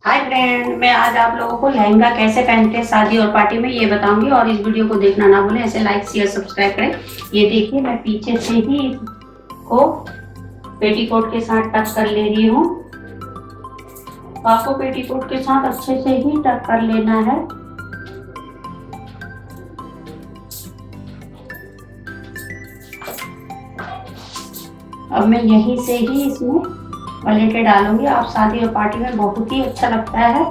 Hi friend, मैं आज आप लोगों को लहंगा कैसे पहनते हैं शादी और पार्टी में ये बताऊंगी। और इस वीडियो को देखना ना भूलें, ऐसे लाइक शेयर सब्सक्राइब करें। ये देखिए, मैं पीछे से ही इसको पेटीकोट के साथ टक कर ले रही हूँ। आपको पेटीकोट के साथ अच्छे से ही टक कर लेना है। अब मैं यहीं से ही इसमें पलेटें डालूंगी। आप शादी और पार्टी में बहुत ही अच्छा लगता है।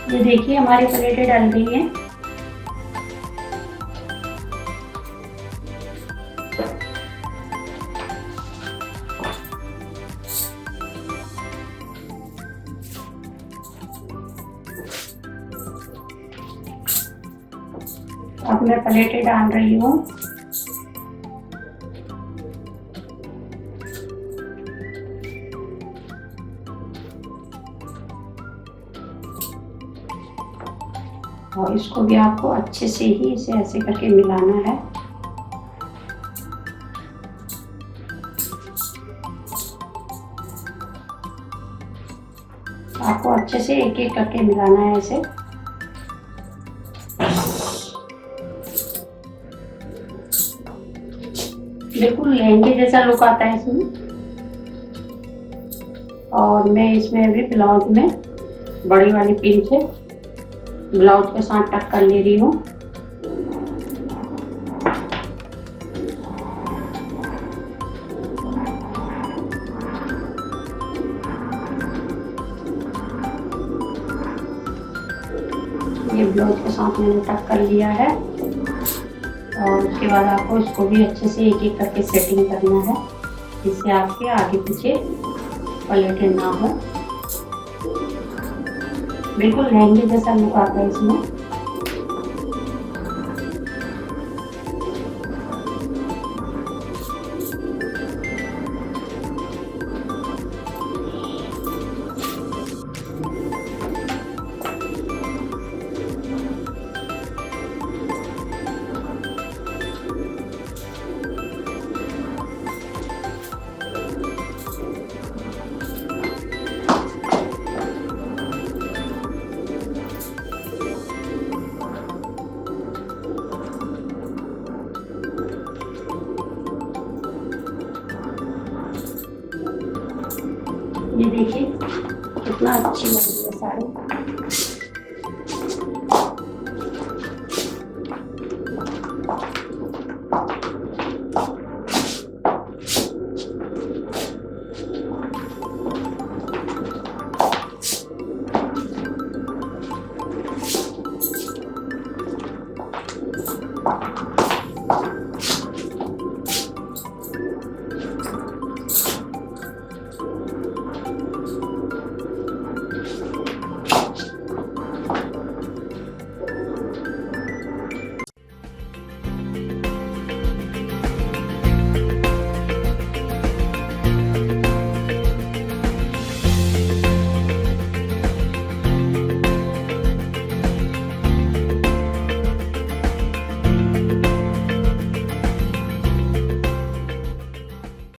ये देखिए, हमारी प्लेटें डल गई हैं। अब मैं प्लेटें डाल रही हूँ। और इसको भी आपको अच्छे से ही इसे ऐसे करके मिलाना है। आपको अच्छे से एक एक करके मिलाना है ऐसे। बिल्कुल लहंगे जैसा लुक आता है इसमें। और मैं इसमें अभी ब्लाउज में बड़ी वाली पिन से ब्लाउज के साथ टक कर ले रही हूँ। ये ब्लाउज के साथ मैंने टक कर लिया है। और उसके बाद आपको इसको भी अच्छे से एक एक करके सेटिंग करना है, जिससे आपके आगे पीछे पलेटें ना हो। बिल्कुल लहंगे जैसा लुक आता है इसमें। ये देखिए कितना अच्छी लग रही है साड़ी।